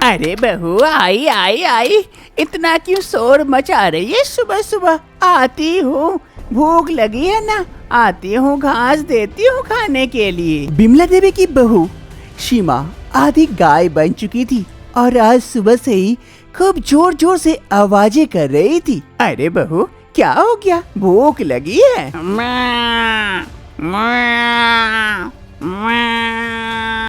अरे बहू, आई आई आई, इतना क्यों शोर मचा रही है सुबह सुबह? आती हूँ, भूख लगी है ना, आती हूँ, घास देती हूँ खाने के लिए। बिमला देवी की बहू सीमा आधी गाय बन चुकी थी और आज सुबह से ही खूब जोर जोर से आवाजें कर रही थी। अरे बहू, क्या हो गया? भूख लगी है?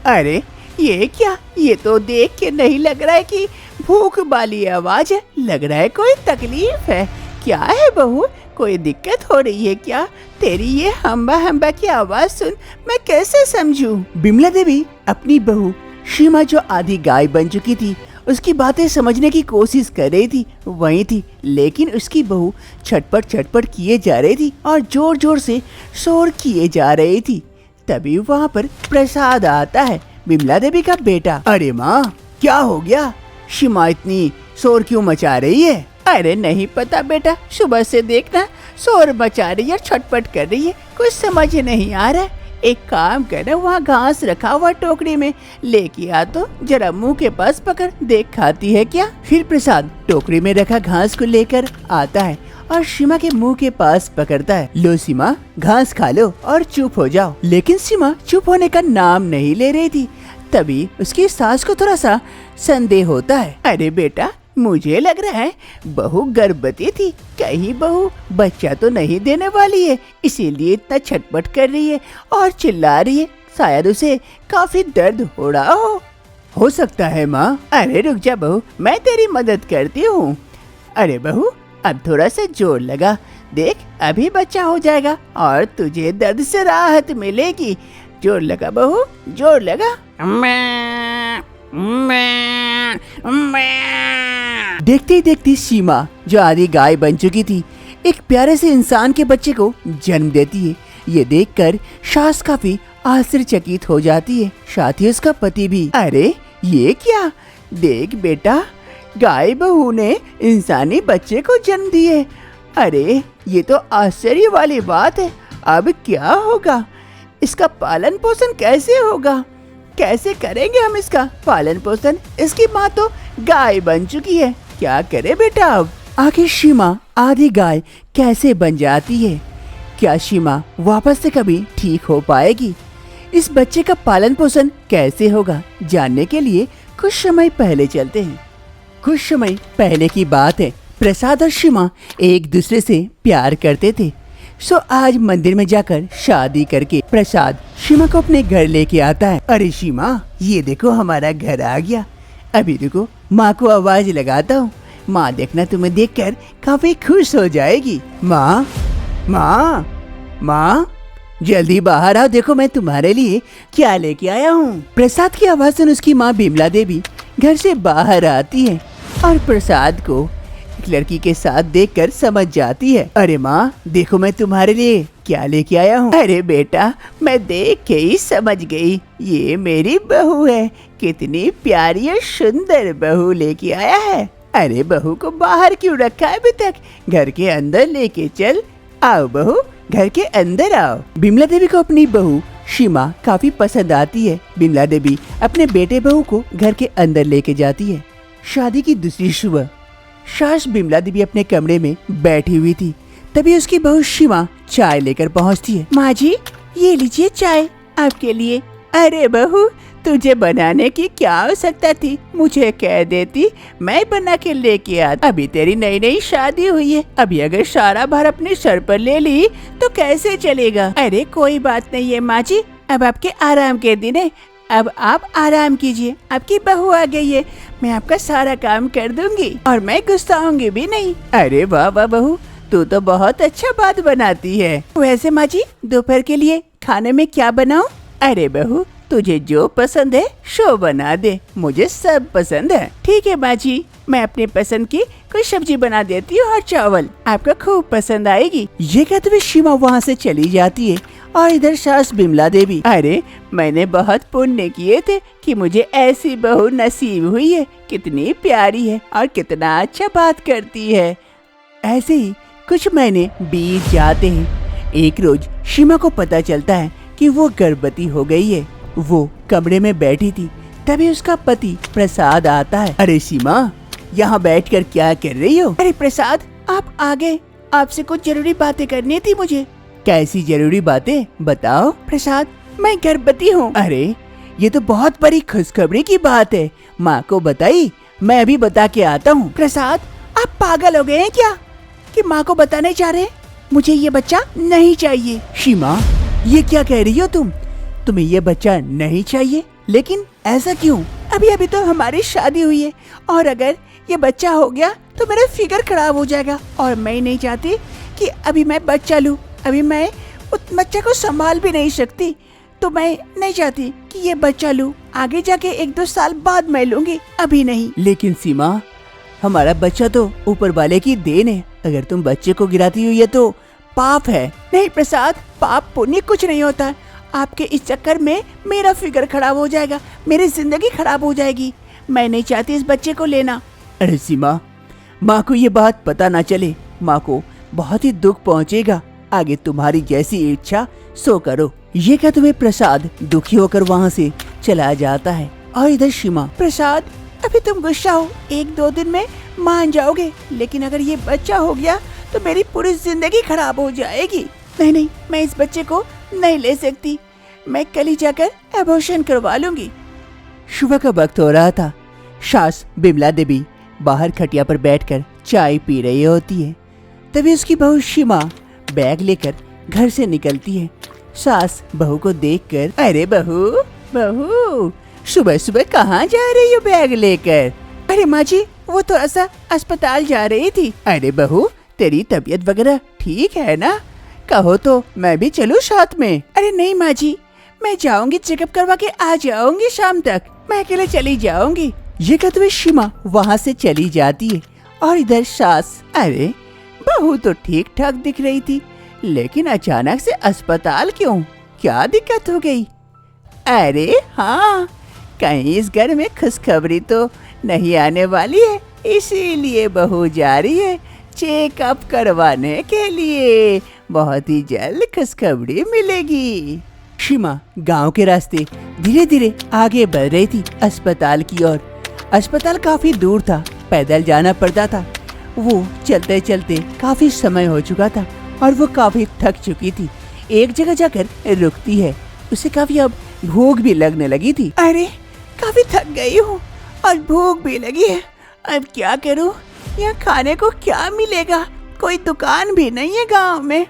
अरे ये क्या? ये तो देख के नहीं लग रहा है कि भूख वाली आवाज है, लग रहा है कोई तकलीफ है। क्या है बहू, कोई दिक्कत हो रही है क्या? तेरी ये हम्बा हम्बा की आवाज सुन मैं कैसे समझूं? बिमला देवी अपनी बहू सीमा जो आधी गाय बन चुकी थी उसकी बातें समझने की कोशिश कर रही थी, वही थी, लेकिन उसकी बहू छटपट छटपट किए जा रही थी और जोर जोर से शोर किए जा रही थी। तभी वहाँ पर प्रसाद आता है, बिमला देवी का बेटा। अरे माँ, क्या हो गया? सीमा इतनी शोर क्यों मचा रही है? अरे नहीं पता बेटा, सुबह से देखना शोर मचा रही है, छटपट कर रही है, कुछ समझ नहीं आ रहा है। एक काम कर, वहाँ घास रखा हुआ टोकरी में लेके आ, तो जरा मुंह के पास पकड़ देख, खाती है क्या? फिर प्रसाद टोकरी में रखा घास को लेकर आता है और सीमा के मुंह के पास पकड़ता है। लो सीमा, घास खा लो और चुप हो जाओ। लेकिन सीमा चुप होने का नाम नहीं ले रही थी। तभी उसकी सास को थोड़ा सा संदेह होता है। अरे बेटा, मुझे लग रहा है बहू गर्भवती थी, कहीं बहू बच्चा तो नहीं देने वाली है, इसीलिए इतना छटपट कर रही है और चिल्ला रही है। शायद उसे काफी दर्द हो रहा हो सकता है माँ। अरे रुक जा बहू, मैं तेरी मदद करती हूँ। अरे बहू, अब थोड़ा सा जोर लगा, देख अभी बच्चा हो जाएगा और तुझे दर्द से राहत मिलेगी। जोर लगा बहू, जोर लगा। देखते ही देखती सीमा जो आधी गाय बन चुकी थी एक प्यारे से इंसान के बच्चे को जन्म देती है। ये देखकर सास काफी आश्चर्यचकित हो जाती है, साथ ही उसका पति भी। अरे ये क्या? देख बेटा, गाय बहू ने इंसानी बच्चे को जन्म दिए। अरे ये तो आश्चर्य वाली बात है। अब क्या होगा? इसका पालन पोषण कैसे होगा? कैसे करेंगे हम इसका पालन पोषण? इसकी माँ तो गाय बन चुकी है, क्या करे बेटा अब? आखिर सीमा आधी गाय कैसे बन जाती है? क्या सीमा वापस से कभी ठीक हो पाएगी? इस बच्चे का पालन पोषण कैसे होगा? जानने के लिए कुछ समय पहले चलते हैं। कुछ समय पहले की बात है, प्रसाद और सीमा एक दूसरे से प्यार करते थे। सो आज मंदिर में जाकर शादी करके प्रसाद सीमा को अपने घर लेके आता है। अरे सीमा, ये देखो हमारा घर आ गया। अभी देखो माँ को आवाज लगाता हूँ, माँ देखना तुम्हें देखकर काफी खुश हो जाएगी। माँ माँ माँ, जल्दी बाहर आओ, देखो मैं तुम्हारे लिए क्या लेके आया हूँ। प्रसाद की आवाज सुन उसकी माँ बिमला देवी घर से बाहर आती है और प्रसाद को एक लड़की के साथ देखकर समझ जाती है। अरे माँ, देखो मैं तुम्हारे लिए क्या लेके आया हूँ। अरे बेटा, मैं देख के ही समझ गई, ये मेरी बहू है। कितनी प्यारी और सुंदर बहू लेके आया है। अरे बहू को बाहर क्यों रखा है अभी तक? घर के अंदर लेके चल। आओ बहू, घर के अंदर आओ। बिमला देवी को अपनी बहू सीमा काफी पसंद आती है। बिमला देवी अपने बेटे बहू को घर के अंदर लेके जाती है। शादी की दूसरी सुबह सास बिमला देवी अपने कमरे में बैठी हुई थी। तभी उसकी बहू सीमा चाय लेकर पहुंचती है। माँ जी, ये लीजिए चाय आपके लिए। अरे बहू, तुझे बनाने की क्या आवश्यकता थी? मुझे कह देती, मैं बना के लेके आता। अभी तेरी नई नई शादी हुई है, अभी अगर सारा भार अपने सर पर ले ली तो कैसे चलेगा? अरे कोई बात नहीं है माँ जी, अब आपके आराम के दिन है, अब आप आराम कीजिए। आपकी बहू आ गई है, मैं आपका सारा काम कर दूंगी और मैं गुस्साऊंगी भी नहीं। अरे वाह वाह बहू, तू तो बहुत अच्छा बात बनाती है। वैसे माँ जी, दोपहर के लिए खाने में क्या बनाऊं? अरे बहू, तुझे जो पसंद है सो बना दे, मुझे सब पसंद है। ठीक है माँ जी, मैं अपने पसंद की कोई सब्जी बना देती हूँ और चावल, आपको खूब पसंद आएगी। ये कहते हुए सीमा वहाँ से चली जाती है और इधर सास बिमला देवी। अरे मैंने बहुत पुण्य किए थे कि मुझे ऐसी बहू नसीब हुई है। कितनी प्यारी है और कितना अच्छा बात करती है। ऐसे ही कुछ महीने बीत जाते हैं। एक रोज सीमा को पता चलता है कि वो गर्भवती हो गई है। वो कमरे में बैठी थी, तभी उसका पति प्रसाद आता है। अरे सीमा, यहाँ बैठकर क्या कर रही हो? अरे प्रसाद, आप आ गए। आपसे कुछ जरूरी बातें करनी थी मुझे। कैसी जरूरी बातें, बताओ। प्रसाद, मैं गर्भवती हूँ। अरे ये तो बहुत बड़ी खुशखबरी की बात है। माँ को बताई? मैं अभी बता के आता हूँ। प्रसाद, आप पागल हो गए हैं क्या कि माँ को बताने जा रहे हैं? मुझे ये बच्चा नहीं चाहिए। सीमा, ये क्या कह रही हो तुम? तुम्हें ये बच्चा नहीं चाहिए? लेकिन ऐसा क्यों? अभी अभी तो हमारी शादी हुई है और अगर ये बच्चा हो गया तो मेरा फिगर खराब हो जाएगा और मैं नहीं चाहती कि अभी मैं बच्चा लूँ। अभी मैं उस बच्चे को संभाल भी नहीं सकती, तो मैं नहीं चाहती कि ये बच्चा लूँ। आगे जाके 1-2 साल बाद मैं लूंगी, अभी नहीं। लेकिन सीमा, हमारा बच्चा तो ऊपर वाले की देन है। अगर तुम बच्चे को गिराती हुई है तो पाप है। नहीं प्रसाद, पाप पुण्य कुछ नहीं होता। आपके इस चक्कर में मेरा फिगर खराब हो जाएगा, मेरी जिंदगी खराब हो जाएगी। मैं नहीं चाहती इस बच्चे को लेना। अरे सीमा, माँ को ये बात पता ना चले। माँ को बहुत ही दुख पहुँचेगा। आगे तुम्हारी जैसी इच्छा सो करो। ये क्या तुम्हें प्रसाद दुखी होकर वहाँ से चला जाता है। और इधर सीमा, प्रसाद, अभी तुम गुस्सा हो, 1-2 दिन में मान जाओगे, लेकिन अगर ये बच्चा हो गया तो मेरी पूरी जिंदगी खराब हो जाएगी। नहीं, मैं इस बच्चे को नहीं ले सकती। मैं कल ही जाकर एबॉर्शन करवा लूंगी। सुबह का वक्त हो रहा था। सास बिमला देवी बाहर खटिया पर बैठकर चाय पी रही होती है। तभी उसकी बहू सीमा बैग लेकर घर से निकलती है। सास बहू को देखकर, अरे बहू, सुबह सुबह कहाँ जा रही हो बैग लेकर? अरे माँ जी, वो थोड़ा सा अस्पताल जा रही थी। अरे बहू, तेरी तबीयत वगैरह ठीक है ना? कहो तो मैं भी चलूं साथ में। अरे नहीं माँ जी, मैं जाऊंगी, चेकअप करवा के आ जाऊंगी शाम तक। मैं अकेले चली जाऊंगी। ये कहते हुए सीमा वहाँ से चली जाती है। और इधर सास, अरे बहू तो ठीक ठाक दिख रही थी, लेकिन अचानक से अस्पताल क्यों? क्या दिक्कत हो गई? अरे हाँ, कहीं इस घर में खुशखबरी तो नहीं आने वाली है, इसीलिए बहू जा रही है चेकअप करवाने के लिए। बहुत ही जल्द खुशखबरी मिलेगी। सीमा गांव के रास्ते धीरे धीरे आगे बढ़ रही थी अस्पताल की ओर। अस्पताल काफी दूर था, पैदल जाना पड़ता था। वो चलते चलते काफी समय हो चुका था और वो काफी थक चुकी थी। एक जगह जाकर रुकती है। उसे काफी अब भूख भी लगने लगी थी। अरे काफी थक गई हूँ और भूख भी लगी है। अब क्या करूँ? यहाँ खाने को क्या मिलेगा? कोई दुकान भी नहीं है गांव में।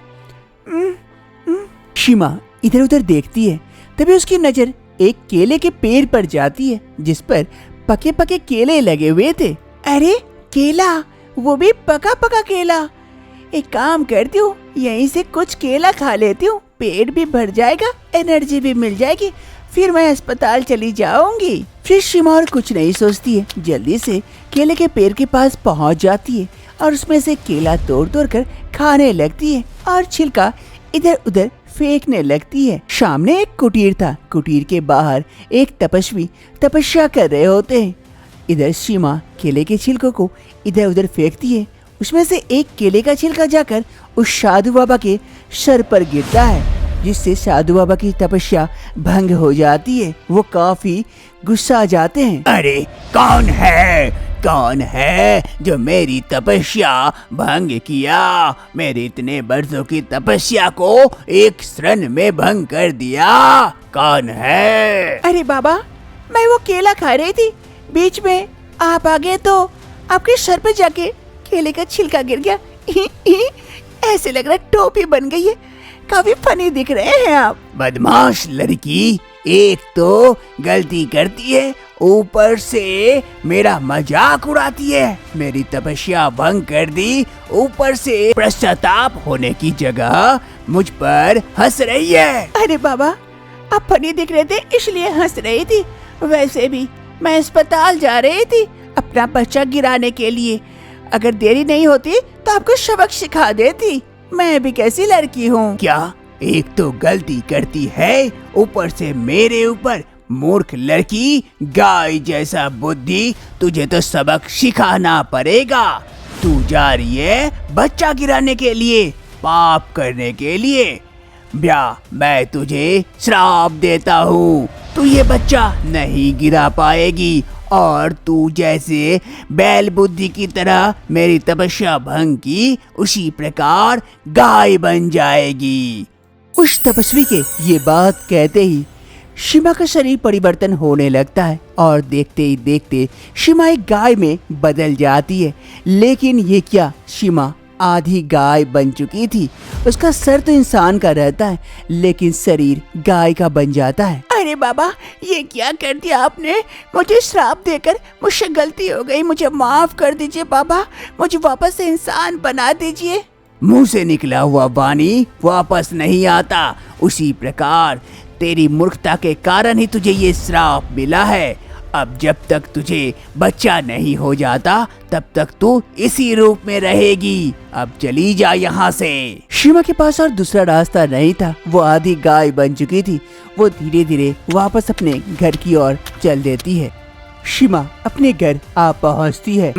सीमा इधर उधर देखती है। तभी उसकी नजर एक केले के पेड़ पर जाती है, जिस पर पके पके केले लगे हुए थे। अरे केला, वो भी पका पका केला। एक काम करती हूँ, यहीं से कुछ केला खा लेती हूँ, पेट भी भर जाएगा, एनर्जी भी मिल जाएगी, फिर मैं अस्पताल चली जाऊंगी। फिर सीमा और कुछ नहीं सोचती है, जल्दी से केले के पेड़ के पास पहुँच जाती है और उसमें से केला तोड़ तोड़ कर खाने लगती है और छिलका इधर उधर फेंकने लगती है। सामने एक कुटीर था। कुटीर के बाहर एक तपस्वी तपस्या कर रहे होते हैं। इधर सीमा केले के छिलकों को इधर उधर फेंकती है। उसमें से एक केले का छिलका जाकर उस साधु बाबा के सर पर गिरता है, जिससे साधु बाबा की तपस्या भंग हो जाती है। वो काफी गुस्सा आ जाते हैं। अरे कौन है जो मेरी तपस्या भंग किया? मेरी इतने वर्षों की तपस्या को एक क्षण में भंग कर दिया। कौन है? अरे बाबा, मैं वो केला खा रही थी, बीच में आप आ गए तो आपके सर पे जाके केले का छिलका गिर गया। ऐसे लग रहा है टोपी बन गई है। काफी फनी दिख रहे हैं आप। बदमाश लड़की, एक तो गलती करती है, ऊपर से मेरा मजाक उड़ाती है। मेरी तपस्या भंग कर दी, ऊपर से पश्चाताप होने की जगह मुझ पर हंस रही है। अरे बाबा, आप फनी दिख रहे थे इसलिए हंस रही थी। वैसे भी मैं अस्पताल जा रही थी अपना बच्चा गिराने के लिए। अगर देरी नहीं होती तो आपको सबक सिखा देती। मैं भी कैसी लड़की हूँ। क्या? एक तो गलती करती है, ऊपर से मेरे ऊपर। मूर्ख लड़की, गाय जैसा बुद्धि, तुझे तो सबक सिखाना पड़ेगा। तू जा रही है बच्चा गिराने के लिए, पाप करने के लिए। मैं तुझे श्राप देता हूँ, तू ये बच्चा नहीं गिरा पाएगी और तू जैसे बैल बुद्धि की तरह मेरी तपस्या भंग की, उसी प्रकार गाय बन जाएगी। उस तपस्वी के ये बात कहते ही शिमा का शरीर परिवर्तन होने लगता है और देखते ही देखते शिमा एक गाय में बदल जाती है। लेकिन ये क्या, शिमा आधी गाय बन चुकी थी। उसका सर तो इंसान का रहता है लेकिन शरीर गाय का बन जाता है। अरे बाबा, ये क्या कर दिया आपने? मुझे श्राप देकर मुझसे गलती हो गई, मुझे माफ कर दीजिए बाबा, मुझे वापस से इंसान बना दीजिए। मुंह से निकला हुआ वाणी वापस नहीं आता, उसी प्रकार तेरी मूर्खता के कारण ही तुझे ये श्राप मिला है। अब जब तक तुझे बच्चा नहीं हो जाता तब तक तू इसी रूप में रहेगी। अब चली जा यहाँ से। शिमा के पास और दूसरा रास्ता नहीं था, वो आधी गाय बन चुकी थी। वो धीरे धीरे वापस अपने घर की ओर चल देती है। शिमा अपने घर आ पहुँचती है।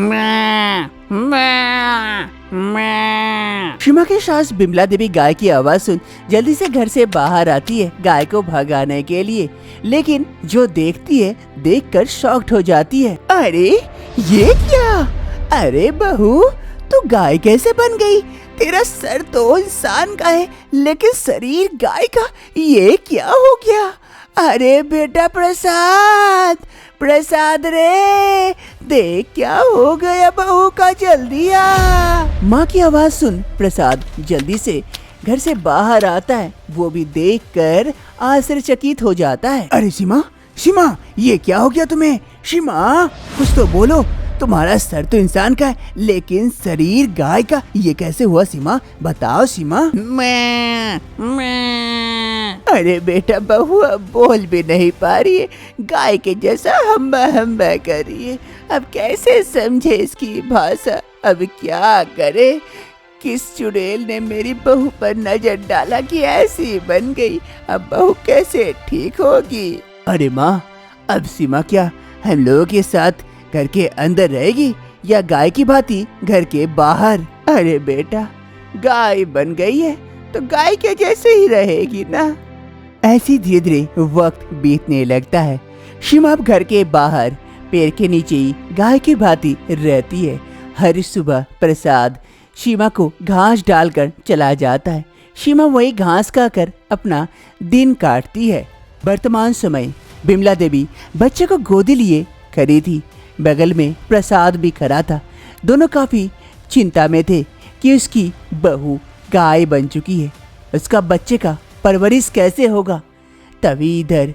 शिमा की सास बिमला देवी गाय की आवाज सुन जल्दी से घर से बाहर आती है गाय को भगाने के लिए, लेकिन जो देखती है देखकर शॉक्ड हो जाती है। अरे ये क्या? अरे बहू, तू गाय कैसे बन गई? तेरा सर तो इंसान का है लेकिन शरीर गाय का, ये क्या हो गया? अरे बेटा प्रसाद, प्रसाद रे, देख क्या हो गया बहू का, जल्दी आ। माँ की आवाज सुन प्रसाद जल्दी से घर से बाहर आता है। वो भी देखकर आश्चर्यचकित हो जाता है। अरे सीमा, सीमा, ये क्या हो गया तुम्हें? सीमा, कुछ तो बोलो। तुम्हारा सर तो इंसान का है लेकिन शरीर गाय का, ये कैसे हुआ सीमा? बताओ सीमा। अरे बेटा बहू अब बोल भी नहीं पा रही है, गाय के जैसा हम्बा हम्बा कर रही है। अब कैसे समझे इसकी भाषा? अब क्या करे? किस चुड़ैल ने मेरी बहू पर नजर डाला कि ऐसी बन गई? अब बहू कैसे ठीक होगी? अरे माँ, अब सीमा क्या हम लोगों के साथ घर के अंदर रहेगी या गाय की भांति घर के बाहर? अरे बेटा, गाय बन गई है तो गाय के जैसे ही रहेगी ना। ऐसी धीरे धीरे वक्त बीतने लगता है। शिमा अब घर के बाहर पेड़ के नीचे ही गाय की भांति रहती है। हर सुबह प्रसाद शिमा को घास डालकर चला जाता है। शिमा वही घास खाकर अपना दिन काटती है। वर्तमान समय बिमला देवी बच्चे को गोदी लिए खड़ी थी। बगल में प्रसाद भी खड़ा था। दोनों काफी चिंता में थे कि उसकी बहू गाय बन चुकी है, उसका बच्चे का परवरिश कैसे होगा। तभी इधर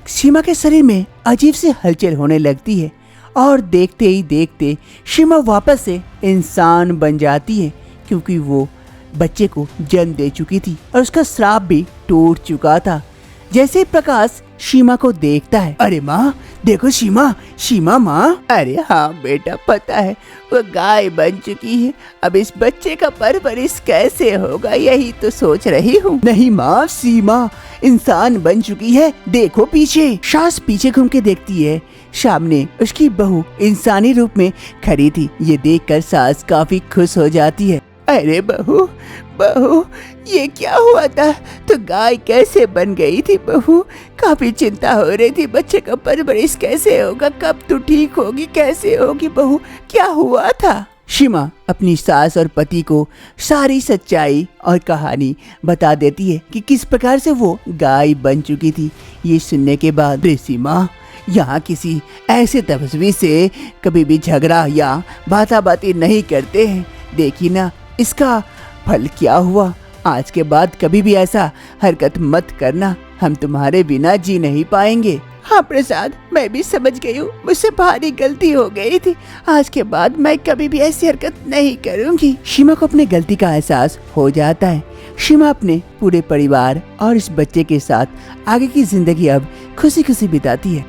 शिमा के शरीर में अजीब सी हलचल होने लगती है और देखते ही देखते शिमा वापस से इंसान बन जाती है, क्योंकि वो बच्चे को जन्म दे चुकी थी और उसका श्राप भी टूट चुका था। जैसे ही प्रकाश शिमा को देखता है, अरे माँ देखो शिमा, शिमा माँ। अरे हाँ बेटा, पता है वो गाय बन चुकी है, अब इस बच्चे का परवरिश कैसे होगा यही तो सोच रही हूँ। नहीं माँ, सीमा इंसान बन चुकी है, देखो पीछे। सास पीछे घूम के देखती है, सामने उसकी बहू इंसानी रूप में खड़ी थी। ये देखकर सास काफी खुश हो जाती है। अरे बहू, बहू ये क्या हुआ था? तो गाय कैसे बन गई थी बहू? काफी चिंता हो रही थी, बच्चे का परवरिश कैसे होगा, कब तू ठीक होगी, कैसे होगी बहू, क्या हुआ था? शिमा अपनी सास और पति को सारी सच्चाई और कहानी बता देती है कि किस प्रकार से वो गाय बन चुकी थी। ये सुनने के बाद सीमा, यहाँ किसी ऐसे तपस्वी से कभी भी झगड़ा या बाताबाती नहीं करते हैं। देखी ना इसका फल क्या हुआ। आज के बाद कभी भी ऐसा हरकत मत करना, हम तुम्हारे बिना जी नहीं पाएंगे। हाँ प्रसाद, मैं भी समझ गई हूँ, मुझसे भारी गलती हो गई थी। आज के बाद मैं कभी भी ऐसी हरकत नहीं करूँगी। शिमा को अपने गलती का एहसास हो जाता है। शिमा अपने पूरे परिवार और इस बच्चे के साथ आगे की जिंदगी अब खुशी खुशी बिताती है।